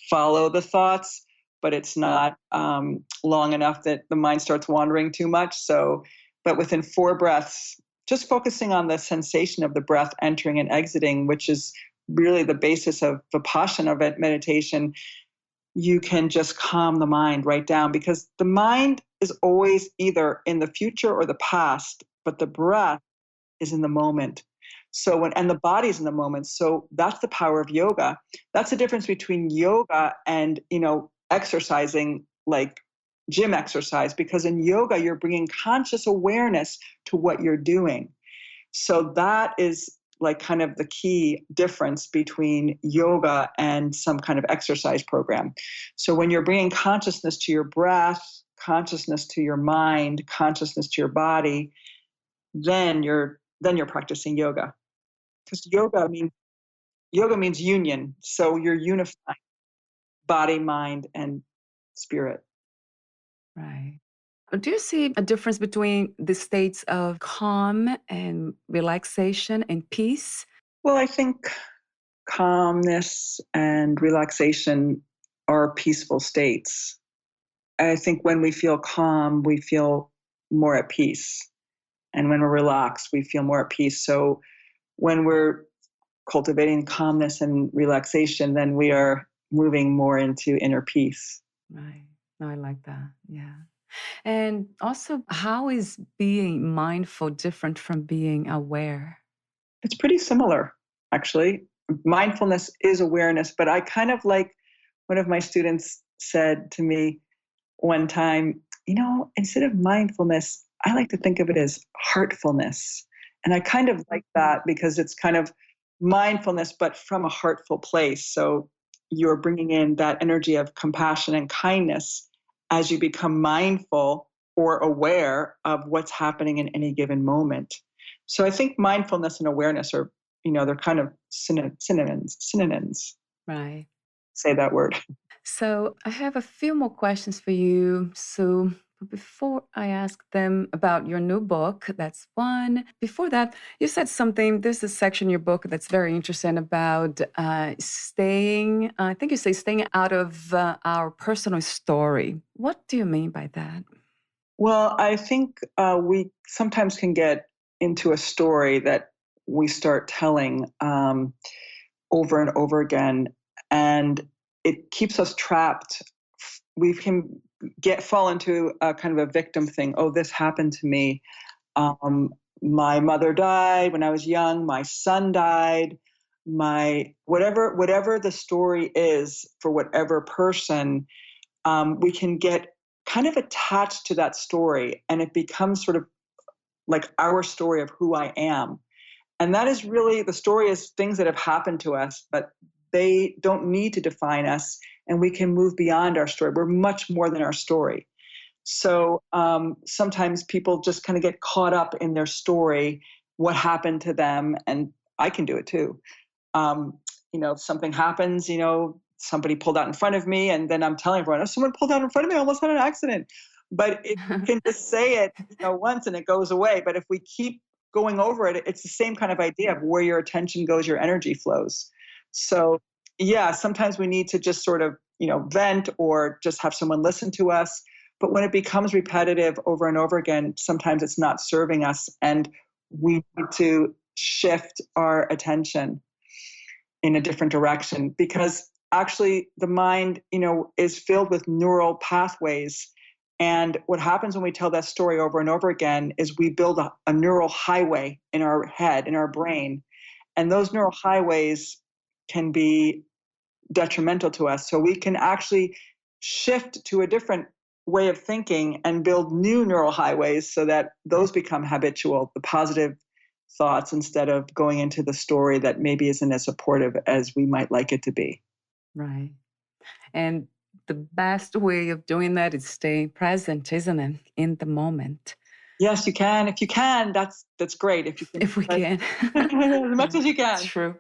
follow the thoughts, but it's not long enough that the mind starts wandering too much. So, but within 4 breaths, just focusing on the sensation of the breath entering and exiting, which is really the basis of Vipassana meditation, you can just calm the mind right down, because the mind is always either in the future or the past, but the breath is in the moment. And the body's in the moment. So that's the power of yoga. That's the difference between yoga and, exercising, like gym exercise, because in yoga, you're bringing conscious awareness to what you're doing. So that is like kind of the key difference between yoga and some kind of exercise program. So when you're bringing consciousness to your breath, consciousness to your mind, consciousness to your body, then you're practicing yoga. Because yoga means union. So you're unifying body, mind, and spirit. Right. Do you see a difference between the states of calm and relaxation and peace? Well, I think calmness and relaxation are peaceful states. I think when we feel calm, we feel more at peace. And when we're relaxed, we feel more at peace. So when we're cultivating calmness and relaxation, then we are moving more into inner peace. Right. No, I like that. Yeah. And also, how is being mindful different from being aware? It's pretty similar, actually. Mindfulness is awareness, but I kind of like, one of my students said to me one time, instead of mindfulness, I like to think of it as heartfulness. And I kind of like that because it's kind of mindfulness, but from a heartful place. So you're bringing in that energy of compassion and kindness as you become mindful or aware of what's happening in any given moment. So I think mindfulness and awareness are, they're kind of synonyms. Right. Say that word. So I have a few more questions for you. So before I ask them about your new book, that's one. Before that, you said something, there's a section in your book that's very interesting about staying, I think you say staying out of our personal story. What do you mean by that? Well, I think we sometimes can get into a story that we start telling over and over again, and it keeps us trapped. We can fall into a kind of a victim thing. Oh, this happened to me. Um, my mother died when I was young. My son died. My whatever the story is for whatever person, we can get kind of attached to that story, and it becomes sort of like our story of who I am. And that is really the story is things that have happened to us, but they don't need to define us, and we can move beyond our story. We're much more than our story. So sometimes people just kind of get caught up in their story, what happened to them, and I can do it too. Um, if something happens, somebody pulled out in front of me, and then I'm telling everyone, oh, someone pulled out in front of me, I almost had an accident. But if you can just say it, once and it goes away. But if we keep going over it, it's the same kind of idea of where your attention goes, your energy flows. So yeah, sometimes we need to just sort of, vent or just have someone listen to us. But when it becomes repetitive over and over again, sometimes it's not serving us, and we need to shift our attention in a different direction, because actually the mind, is filled with neural pathways. And what happens when we tell that story over and over again is we build a neural highway in our head, in our brain. And those neural highways can be detrimental to us. So we can actually shift to a different way of thinking and build new neural highways so that those become habitual, the positive thoughts, instead of going into the story that maybe isn't as supportive as we might like it to be. Right. And the best way of doing that is staying present, isn't it? In the moment. Yes, you can. If you can, that's great. If you can, If we can. as much as you It's can. true.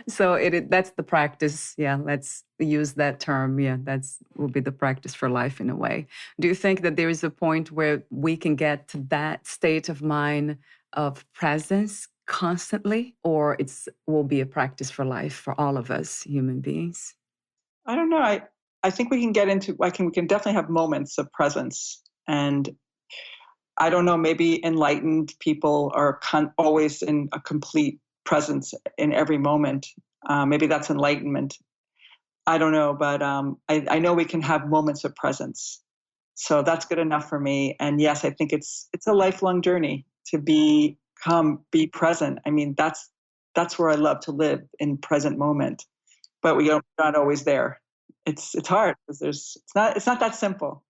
So that's the practice. Yeah, let's use that term. Yeah, that's will be the practice for life in a way. Do you think that there is a point where we can get to that state of mind of presence constantly, or it's will be a practice for life for all of us human beings? I don't know. I think we can get into. We can definitely have moments of presence, and I don't know. Maybe enlightened people are always in a complete presence in every moment. Maybe that's enlightenment. I don't know, but I know we can have moments of presence. So that's good enough for me. And yes, I think it's a lifelong journey to be present. I mean, that's where I love to live, in present moment. But we're not always there. It's hard because it's not that simple.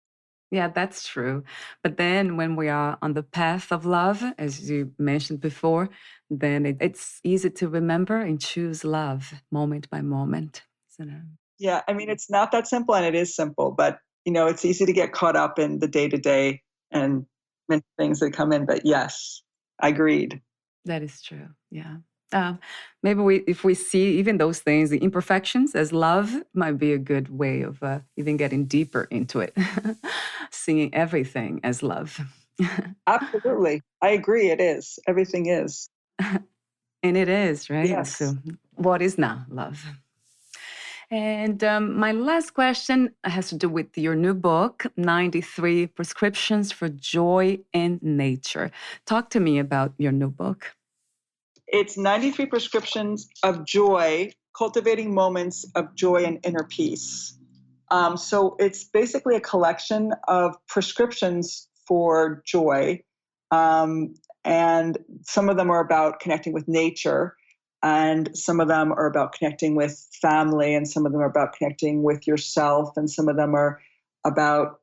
Yeah, that's true. But then when we are on the path of love, as you mentioned before, then it's easy to remember and choose love moment by moment, isn't it? Yeah, I mean, it's not that simple, and it is simple, but it's easy to get caught up in the day to day and many things that come in. But yes, I agreed. That is true. Yeah. Maybe if we see even those things, the imperfections as love, might be a good way of even getting deeper into it, seeing everything as love. Absolutely, I agree. It is. Everything is. And it is, right? Yes. So, what is now love? And my last question has to do with your new book, 93 Prescriptions for Joy in Nature. Talk to me about your new book. It's 93 prescriptions of joy, cultivating moments of joy and inner peace. So it's basically a collection of prescriptions for joy. Um, and some of them are about connecting with nature, and some of them are about connecting with family, and some of them are about connecting with yourself, and some of them are about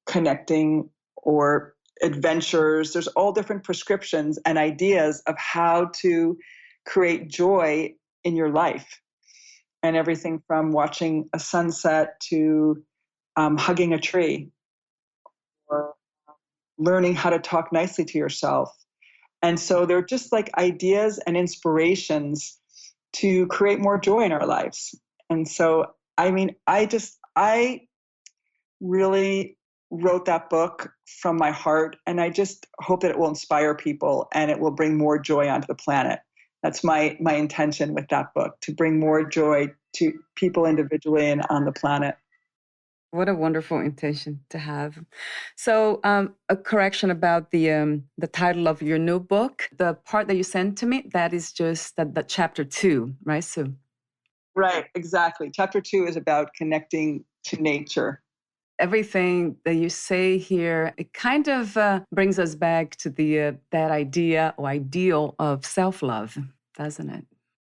connecting or adventures. There's all different prescriptions and ideas of how to create joy in your life, and everything from watching a sunset to hugging a tree, or learning how to talk nicely to yourself. And so they're just like ideas and inspirations to create more joy in our lives. And so, I mean, I really wrote that book from my heart, and I just hope that it will inspire people and it will bring more joy onto the planet. That's my intention with that book, to bring more joy to people individually and on the planet. What a wonderful intention to have. So, a correction about the title of your new book. The part that you sent to me, that is just the chapter 2, right, Sue? Right, exactly. Chapter 2 is about connecting to nature. Everything that you say here, it kind of brings us back to the that idea or ideal of self-love, doesn't it?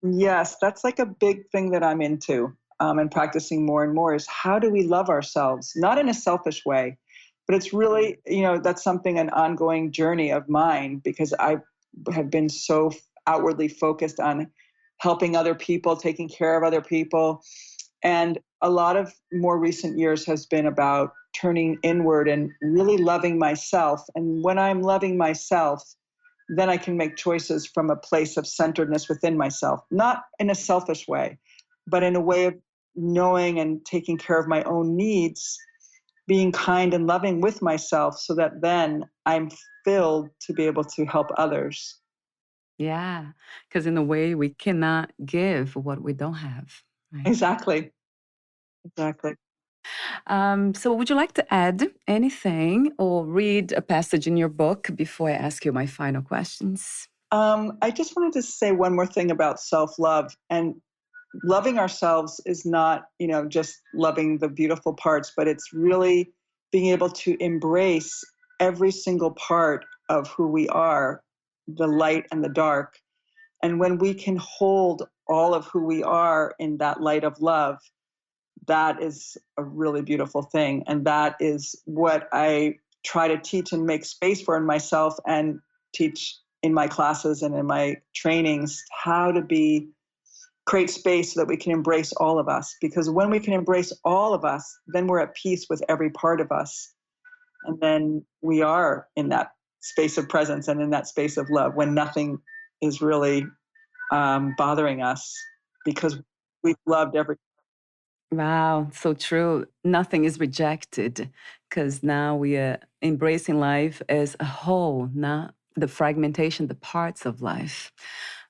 Yes, that's like a big thing that I'm into, and practicing more and more is how do we love ourselves? Not in a selfish way, but it's really, that's something, an ongoing journey of mine because I have been so outwardly focused on helping other people, taking care of other people. And a lot of more recent years has been about turning inward and really loving myself. And when I'm loving myself, then I can make choices from a place of centeredness within myself, not in a selfish way, but in a way of knowing and taking care of my own needs, being kind and loving with myself so that then I'm filled to be able to help others. Yeah, because in a way, we cannot give what we don't have, right? Exactly. Exactly. So, would you like to add anything or read a passage in your book before I ask you my final questions? I just wanted to say one more thing about self love. And loving ourselves is not, just loving the beautiful parts, but it's really being able to embrace every single part of who we are, the light and the dark. And when we can hold all of who we are in that light of love, that is a really beautiful thing. And that is what I try to teach and make space for in myself and teach in my classes and in my trainings how to create space so that we can embrace all of us. Because when we can embrace all of us, then we're at peace with every part of us. And then we are in that space of presence and in that space of love when nothing is really bothering us because we've loved every. Wow, so true. Nothing is rejected because now we are embracing life as a whole, not the fragmentation, the parts of life,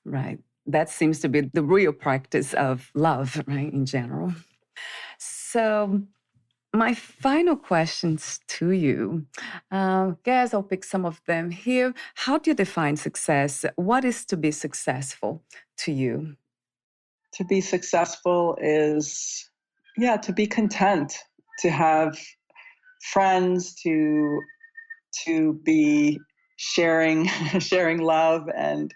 right? That seems to be the real practice of love, right, in general. So, my final questions to you, guys, I'll pick some of them here. How do you define success? What is to be successful to you? To be successful is, yeah, to be content, to have friends, to be sharing sharing love and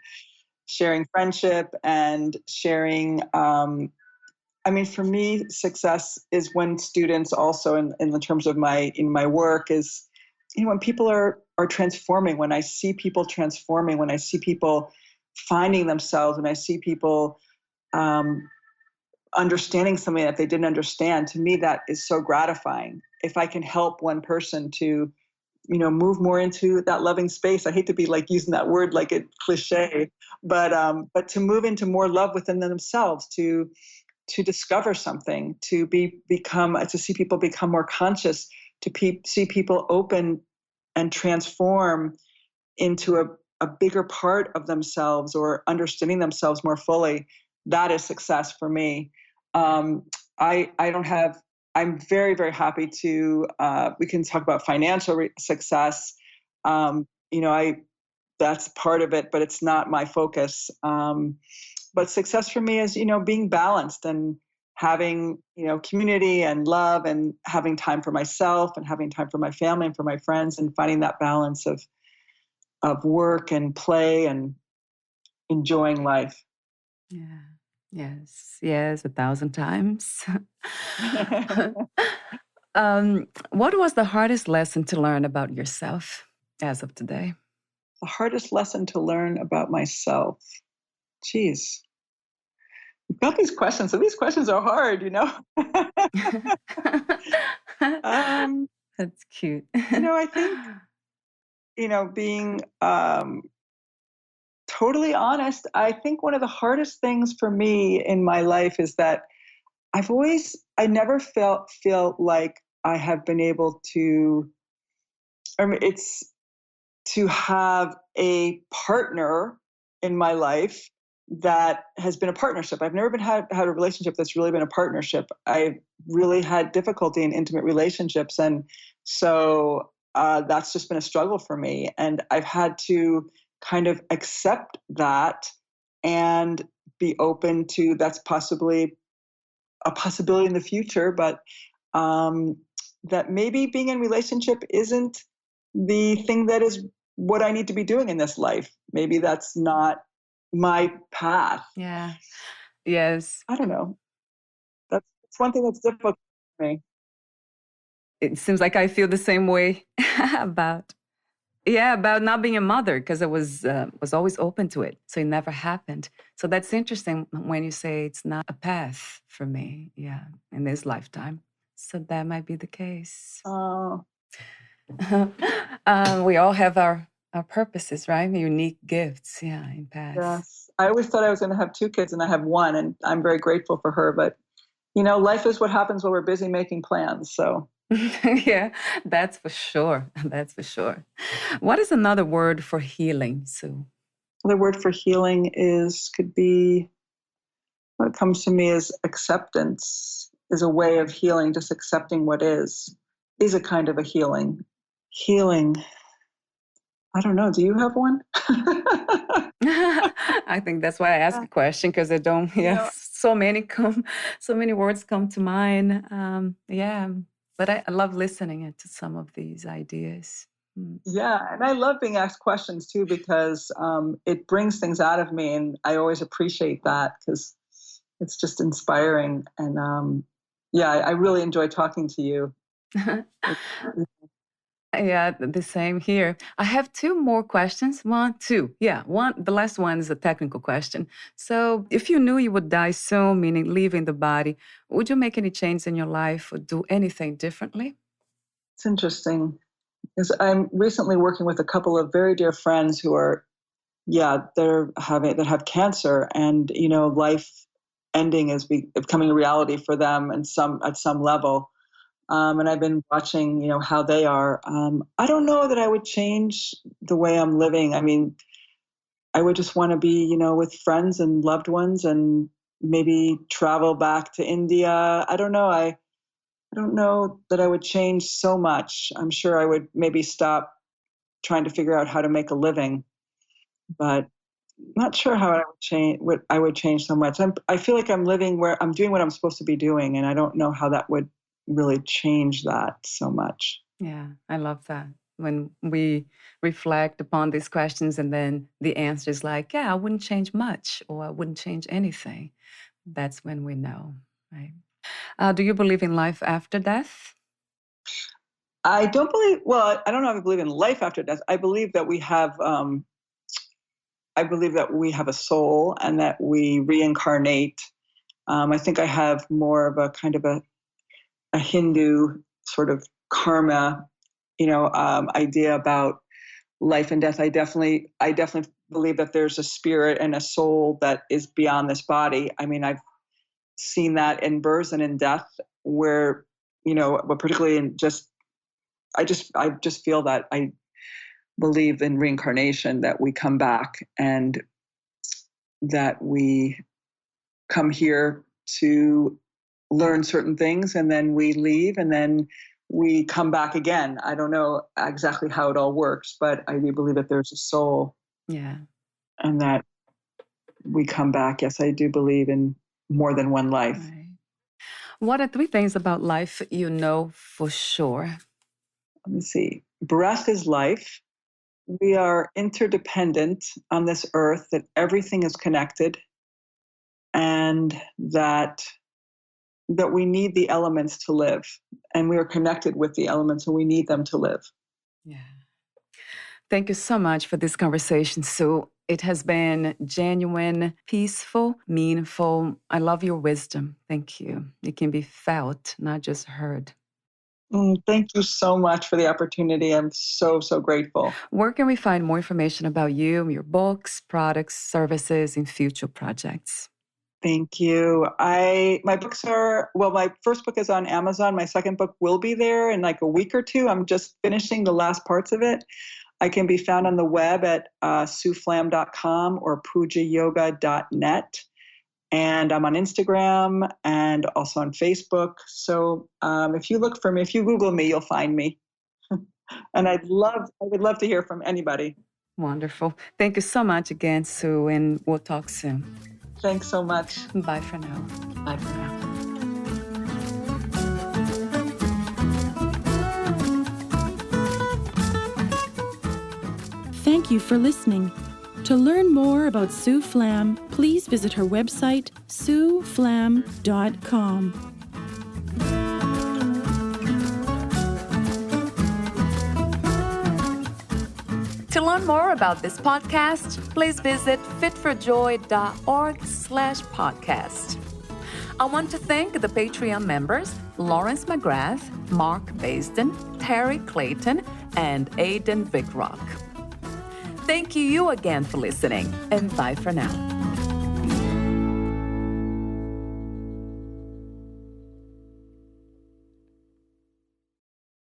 sharing friendship and sharing. I mean, for me, success is when students also in the terms of my work is, when people are transforming, when I see people transforming, when I see people finding themselves, when I see people um, understanding something that they didn't understand, to me that is so gratifying. If I can help one person to, move more into that loving space. I hate to be like using that word like a cliche, but to move into more love within themselves, to discover something, to see people become more conscious, to see people open and transform into a bigger part of themselves or understanding themselves more fully. That is success for me. Um, I don't have. I'm very, very happy to. We can talk about financial success. I that's part of it, but it's not my focus. But success for me is, being balanced and having, community and love and having time for myself and having time for my family and for my friends and finding that balance of work and play and enjoying life. Yeah. Yes. Yes. 1,000 times. What was the hardest lesson to learn about yourself as of today? The hardest lesson to learn about myself. Geez, you've got these questions, and these questions are hard. um, That's cute. I think, being totally honest, I think one of the hardest things for me in my life is that I never feel like I have been able to, it's to have a partner in my life that has been a partnership. I've never had a relationship that's really been a partnership. I've really had difficulty in intimate relationships. And so that's just been a struggle for me. And I've had to kind of accept that and be open to that's possibly a possibility in the future, but that maybe being in relationship isn't the thing that is what I need to be doing in this life. Maybe that's not my path. Yeah. Yes. I don't know. That's one thing that's difficult for me. It seems like I feel the same way about about not being a mother, because I was always open to it, so it never happened. So that's interesting when you say it's not a path for me, in this lifetime. So that might be the case. We all have our purposes, right? Unique gifts, in paths. Yes, I always thought I was going to have 2 kids, and I have 1, and I'm very grateful for her. But life is what happens when we're busy making plans. So. Yeah, that's for sure. That's for sure. What is another word for healing, Sue? Another word for healing could be, what comes to me is acceptance, is a way of healing. Just accepting what is a kind of a healing. Healing. I don't know. Do you have one? I think that's why I asked the question, because I don't. So many words come to mind. But I love listening to some of these ideas. Yeah, and I love being asked questions too, because it brings things out of me, and I always appreciate that because it's just inspiring. And I really enjoy talking to you. Yeah, the same here. I have 2 more questions. One, the last one is a technical question. So if you knew you would die soon, meaning leaving the body, would you make any change in your life or do anything differently? It's interesting, because I'm recently working with a couple of very dear friends who are, that have cancer, and life ending is becoming a reality for them, and at some level. And I've been watching, how they are. I don't know that I would change the way I'm living. I mean, I would just want to be, with friends and loved ones, and maybe travel back to India. I don't know. I don't know that I would change so much. I'm sure I would maybe stop trying to figure out how to make a living, but not sure how I would change. What I would change so much. I feel like I'm living where I'm doing what I'm supposed to be doing, and I don't know how that would really change that so much. Yeah, I love that. When we reflect upon these questions and then the answer is like, I wouldn't change much, or I wouldn't change anything. That's when we know, right? Do you believe in life after death? I don't believe, well, I don't know if I believe in life after death. I believe that we have, a soul, and that we reincarnate. I think I have more of a kind of a Hindu sort of karma, idea about life and death. I definitely believe that there's a spirit and a soul that is beyond this body. I mean, I've seen that in birth and in death, where, but particularly in I just feel that I believe in reincarnation, that we come back, and that we come here to learn certain things, and then we leave, and then we come back again. I don't know exactly how it all works, but I do believe that there's a soul. Yeah. And that we come back. Yes, I do believe in more than one life. Right. What are 3 things about life you know for sure? Let me see. Breath is life. We are interdependent on this earth, that everything is connected, and that we need the elements to live, and we are connected with the elements, and we need them to live. Yeah. Thank you so much for this conversation, Sue. It has been genuine, peaceful, meaningful. I love your wisdom. Thank you. It can be felt, not just heard. Thank you so much for the opportunity. I'm so, so grateful. Where can we find more information about you, your books, products, services, and future projects? Thank you. My books are, my first book is on Amazon. My second book will be there in like a week or 2. I'm just finishing the last parts of it. I can be found on the web at sueflam.com or pujayoga.net. And I'm on Instagram and also on Facebook. So if you look for me, if you Google me, you'll find me. And I would love to hear from anybody. Wonderful. Thank you so much again, Sue, and we'll talk soon. Thanks so much. Bye for now. Bye for now. Thank you for listening. To learn more about Sue Flam, please visit her website, sueflam.com. To learn more about this podcast, please visit fitforjoy.org/podcast. I want to thank the Patreon members, Lawrence McGrath, Mark Basden, Terry Clayton, and Aidan Vickrock. Thank you again for listening, and bye for now.